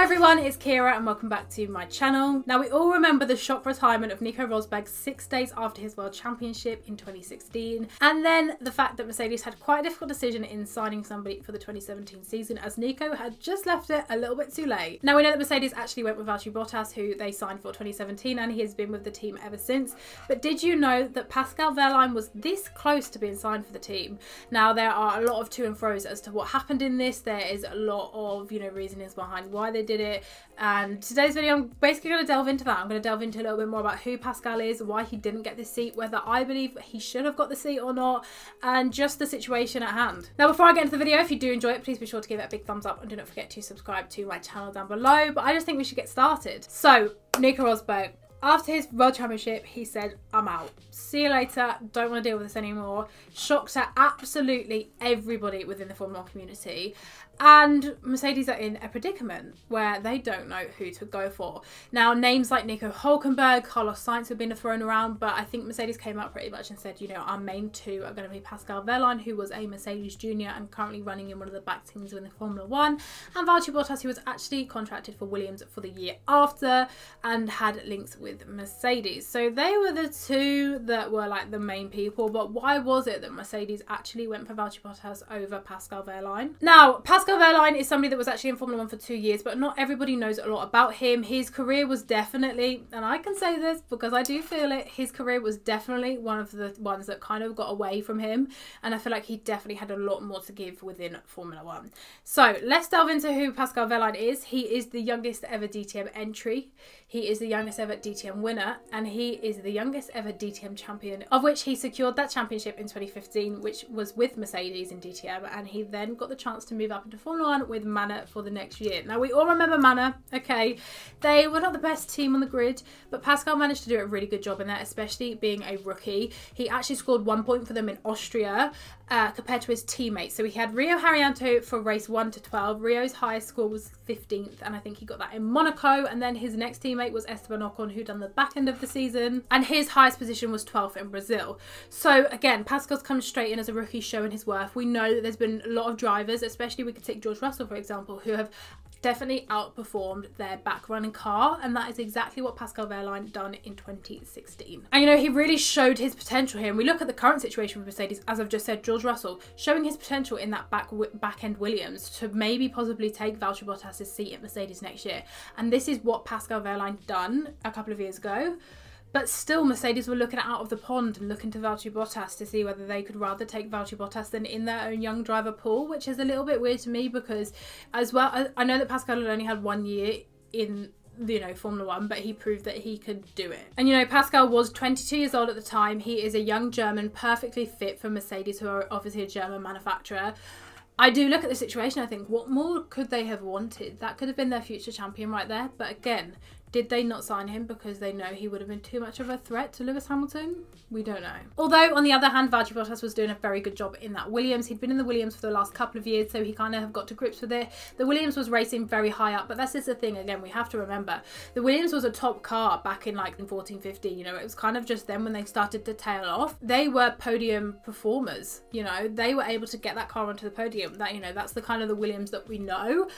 Hello everyone, it's Keira and welcome back to my channel. Now we all remember the shock retirement of Nico Rosberg 6 days after his World Championship in 2016, and then the fact that Mercedes had quite a difficult decision in signing somebody for the 2017 season, as Nico had just left it a little bit too late. Now we know that Mercedes actually went with Valtteri Bottas, who they signed for 2017, and he has been with the team ever since. But did you know that Pascal Wehrlein was this close to being signed for the team? Now there are a lot of to and fro's as to what happened in this. There is a lot of, reasonings behind why they did it, and today's video I'm basically going to delve into that. I'm going to delve into a little bit more about who Pascal is, why he didn't get this seat, whether I believe he should have got the seat or not, and just the situation at hand. Now before I get into the video, if you do enjoy it, please be sure to give it a big thumbs up and do not forget to subscribe to my channel down below. But I just think we should get started. So Nico Rosberg, after his World Championship, he said, I'm out. See you later. Don't want to deal with this anymore. Shocked at absolutely everybody within the Formula 1 community. And Mercedes are in a predicament where they don't know who to go for. Now, names like Nico Hülkenberg, Carlos Sainz have been thrown around, but I think Mercedes came out pretty much and said, our main two are going to be Pascal Wehrlein, who was a Mercedes junior and currently running in one of the back teams within Formula 1, and Valtteri Bottas, who was actually contracted for Williams for the year after and had links with Mercedes. So they were the two that were like the main people. But why was it that Mercedes actually went for Valtteri Bottas over Pascal Wehrlein? Now, Pascal Wehrlein is somebody that was actually in Formula 1 for 2 years, but not everybody knows a lot about him. His career was definitely, and I can say this because I do feel it, his career was definitely one of the ones that kind of got away from him, and I feel like he definitely had a lot more to give within Formula 1. So let's delve into who Pascal Wehrlein is. He is the youngest ever DTM entry. He is the youngest ever DTM winner, and he is the youngest ever DTM champion, of which he secured that championship in 2015, which was with Mercedes in DTM, and he then got the chance to move up into Formula 1 with Manor for the next year. Now we all remember Manor, okay? They were not the best team on the grid, but Pascal managed to do a really good job in that, especially being a rookie. He actually scored 1 point for them in Austria compared to his teammates. So he had Rio Haryanto for race 1 to 12. Rio's highest score was 15th, and I think he got that in Monaco, and then his next teammate was Esteban Ocon, who done the back end of the season, and his highest position was 12th in Brazil. So again, Pascal's come straight in as a rookie, showing his worth. We know that there's been a lot of drivers, especially we could take George Russell for example, who have definitely outperformed their back running car, and that is exactly what Pascal Wehrlein done in 2016. And he really showed his potential here. And we look at the current situation with Mercedes, as I've just said, George Russell showing his potential in that back end Williams to maybe possibly take Valtteri Bottas' seat at Mercedes next year. And this is what Pascal Wehrlein done a couple of years ago. But still, Mercedes were looking out of the pond and looking to Valtteri Bottas to see whether they could rather take Valtteri Bottas than in their own young driver pool, which is a little bit weird to me because, as well, I know that Pascal had only had 1 year in Formula 1, but he proved that he could do it. And Pascal was 22 years old at the time. He is a young German, perfectly fit for Mercedes, who are obviously a German manufacturer. I do look at the situation, I think, what more could they have wanted? That could have been their future champion right there. But again, did they not sign him because they know he would have been too much of a threat to Lewis Hamilton? We don't know. Although, on the other hand, Valtteri Bottas was doing a very good job in that Williams. He'd been in the Williams for the last couple of years, so he kind of got to grips with it. The Williams was racing very high up, but that's just the thing, again, we have to remember. The Williams was a top car back in like 14, 15, it was kind of just then when they started to tail off. They were podium performers, they were able to get that car onto the podium. That, that's the kind of the Williams that we know.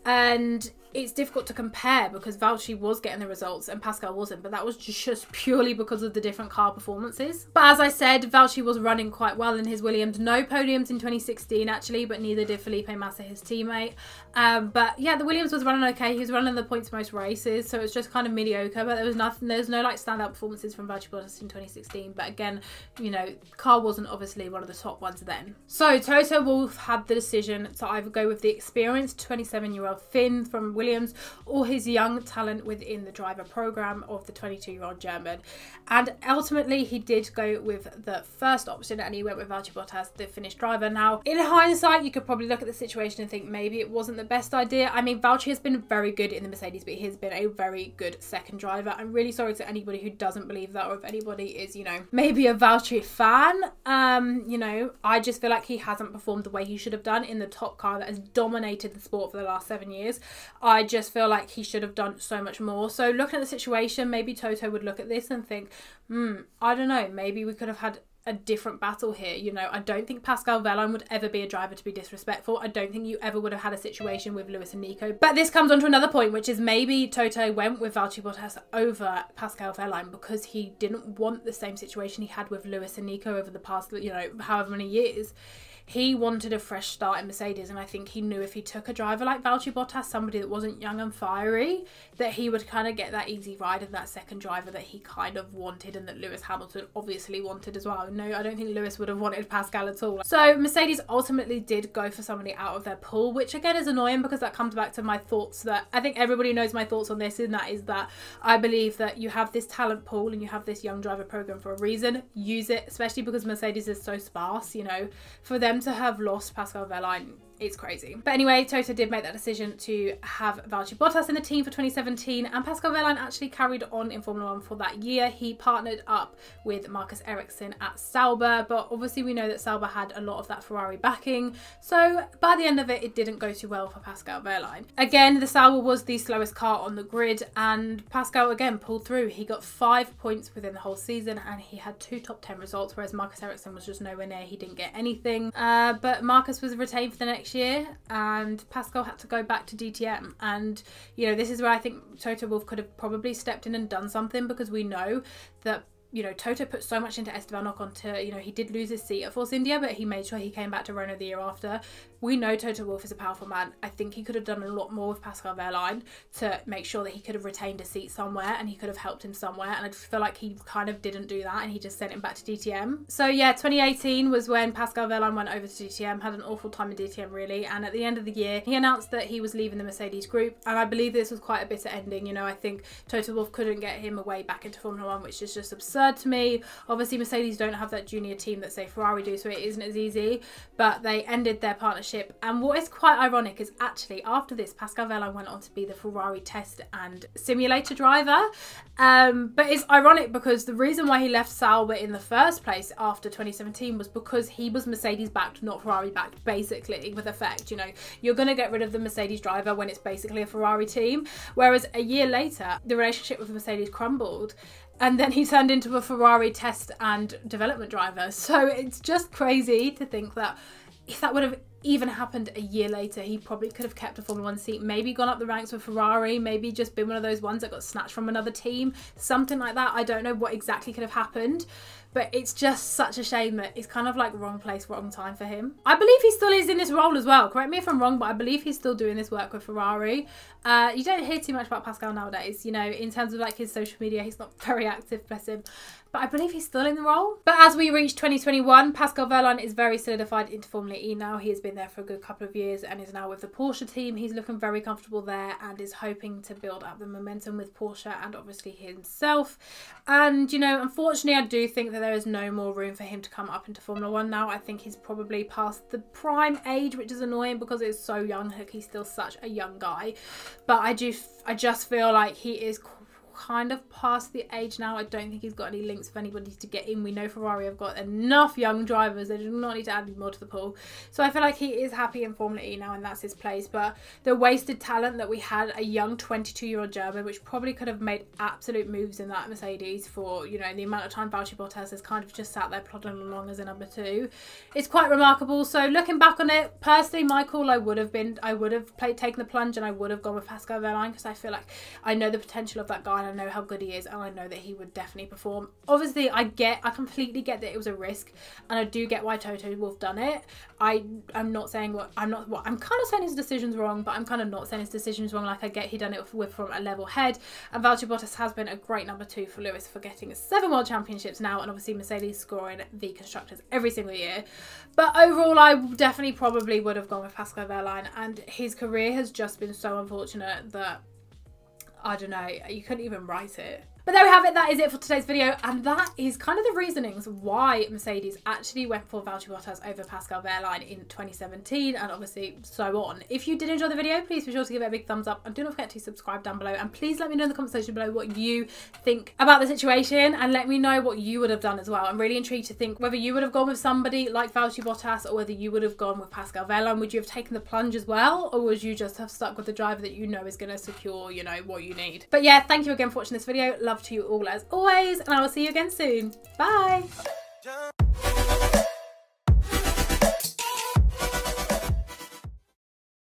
And it's difficult to compare because Valtteri was getting the results and Pascal wasn't, but that was just purely because of the different car performances. But as I said, Valtteri was running quite well in his Williams. No podiums in 2016 actually, but neither did Felipe Massa, his teammate. But yeah, the Williams was running okay. He was running the points most races, so it was just kind of mediocre, but there's no like standout performances from Valtteri Bottas in 2016. But again, car wasn't obviously one of the top ones then. So Toto Wolff had the decision to either go with the experienced 27-year-old Finn from Williams or his young talent within the driver program of the 22-year-old German. And ultimately he did go with the first option, and he went with Valtteri Bottas, the Finnish driver. Now, in hindsight, you could probably look at the situation and think maybe it wasn't the best idea. I mean, Valtteri has been very good in the Mercedes, but he has been a very good second driver. I'm really sorry to anybody who doesn't believe that, or if anybody is, maybe a Valtteri fan. I just feel like he hasn't performed the way he should have done in the top car that has dominated the sport for the last 7 years. I just feel like he should have done so much more. So looking at the situation, maybe Toto would look at this and think, I don't know, maybe we could have had a different battle here. You know, I don't think Pascal Wehrlein would ever be a driver to be disrespectful. I don't think you ever would have had a situation with Lewis and Nico. But this comes on to another point, which is maybe Toto went with Valtteri Bottas over Pascal Wehrlein because he didn't want the same situation he had with Lewis and Nico over the past, you know, however many years. He wanted a fresh start in Mercedes, and I think he knew if he took a driver like Valtteri Bottas, somebody that wasn't young and fiery, that he would kind of get that easy ride and that second driver that he kind of wanted and that Lewis Hamilton obviously wanted as well. No, I don't think Lewis would have wanted Pascal at all. So Mercedes ultimately did go for somebody out of their pool, which again is annoying because that comes back to my thoughts that I think everybody knows my thoughts on this, and that is that I believe that you have this talent pool and you have this young driver program for a reason. Use it, especially because Mercedes is so sparse, you know, for them to have lost Pascal Wehrlein, it's crazy. But anyway, Toto did make that decision to have Valtteri Bottas in the team for 2017, and Pascal Wehrlein actually carried on in Formula 1 for that year. He partnered up with Marcus Ericsson at Sauber, but obviously we know that Sauber had a lot of that Ferrari backing, so by the end of it, it didn't go too well for Pascal Wehrlein. Again, the Sauber was the slowest car on the grid, and Pascal again pulled through. He got 5 points within the whole season, and he had 2 top 10 results, whereas Marcus Ericsson was just nowhere near. He didn't get anything, but Marcus was retained for the next year, and Pascal had to go back to DTM. And you know, this is where I think Toto Wolff could have probably stepped in and done something, because we know that, you know, Toto put so much into Esteban Ocon to, you know, he did lose his seat at Force India, but he made sure he came back to Renault the year after. We know Toto Wolff is a powerful man. I think he could have done a lot more with Pascal Wehrlein to make sure that he could have retained a seat somewhere and he could have helped him somewhere. And I just feel like he kind of didn't do that, and he just sent him back to DTM. So yeah, 2018 was when Pascal Wehrlein went over to DTM, had an awful time in DTM really. And at the end of the year, he announced that he was leaving the Mercedes group. And I believe this was quite a bitter ending. You know, I think Toto Wolff couldn't get him away back into Formula 1, which is just absurd to me. Obviously, Mercedes don't have that junior team that, say, Ferrari do, so it isn't as easy, but they ended their partnership. And what is quite ironic is actually after this, Pascal Wehrlein went on to be the Ferrari test and simulator driver. But it's ironic because the reason why he left Sauber in the first place after 2017 was because he was Mercedes backed, not Ferrari backed, basically, with effect. You know, you're going to get rid of the Mercedes driver when it's basically a Ferrari team. Whereas a year later, the relationship with Mercedes crumbled, and then he turned into a Ferrari test and development driver. So it's just crazy to think that if that would have even happened a year later, he probably could have kept a Formula 1 seat, maybe gone up the ranks with Ferrari, maybe just been one of those ones that got snatched from another team, something like that. I don't know what exactly could have happened, but it's just such a shame that it's kind of like wrong place, wrong time for him. I believe he still is in this role as well. Correct me if I'm wrong, but I believe he's still doing this work with Ferrari. You don't hear too much about Pascal nowadays, you know, in terms of like his social media. He's not very active, bless him. But I believe he's still in the role. But as we reach 2021, Pascal Wehrlein is very solidified into Formula E now. He has been there for a good couple of years and is now with the Porsche team. He's looking very comfortable there and is hoping to build up the momentum with Porsche and obviously himself. And, you know, unfortunately, I do think that there is no more room for him to come up into Formula 1 now. I think he's probably past the prime age, which is annoying because it's so young. Like, he's still such a young guy. But I just feel like he is kind of past the age now. I don't think he's got any links with anybody to get in. We know Ferrari have got enough young drivers. They do not need to add any more to the pool. So I feel like he is happy in Formula E now, and that's his place. But the wasted talent that we had, a young 22-year-old German, which probably could have made absolute moves in that Mercedes for, you know, the amount of time Valtteri Bottas has kind of just sat there plodding along as a number 2. It's quite remarkable. So looking back on it, personally, my call, I would have taken the plunge and I would have gone with Pascal Wehrlein, because I feel like I know the potential of that guy. I know how good he is, and I know that he would definitely perform. Obviously, I completely get that it was a risk, and I do get why Toto Wolff done it. I'm not saying I'm kind of saying his decision's wrong, but I'm kind of not saying his decision's wrong. Like, I get he done it with from a level head, and Valtteri Bottas has been a great number 2 for Lewis for getting 7 world championships now, and obviously Mercedes scoring the constructors every single year. But overall, I definitely probably would have gone with Pascal Wehrlein, and his career has just been so unfortunate that I don't know, you couldn't even write it. But there we have it, that is it for today's video, and that is kind of the reasonings why Mercedes actually went for Valtteri Bottas over Pascal Wehrlein in 2017, and obviously so on. If you did enjoy the video, please be sure to give it a big thumbs up, and do not forget to subscribe down below, and please let me know in the comment section below what you think about the situation, and let me know what you would have done as well. I'm really intrigued to think whether you would have gone with somebody like Valtteri Bottas, or whether you would have gone with Pascal Wehrlein. Would you have taken the plunge as well, or would you just have stuck with the driver that you know is going to secure, you know, what you need? But yeah, thank you again for watching this video. Love to you all as always, and I will see you again soon. Bye.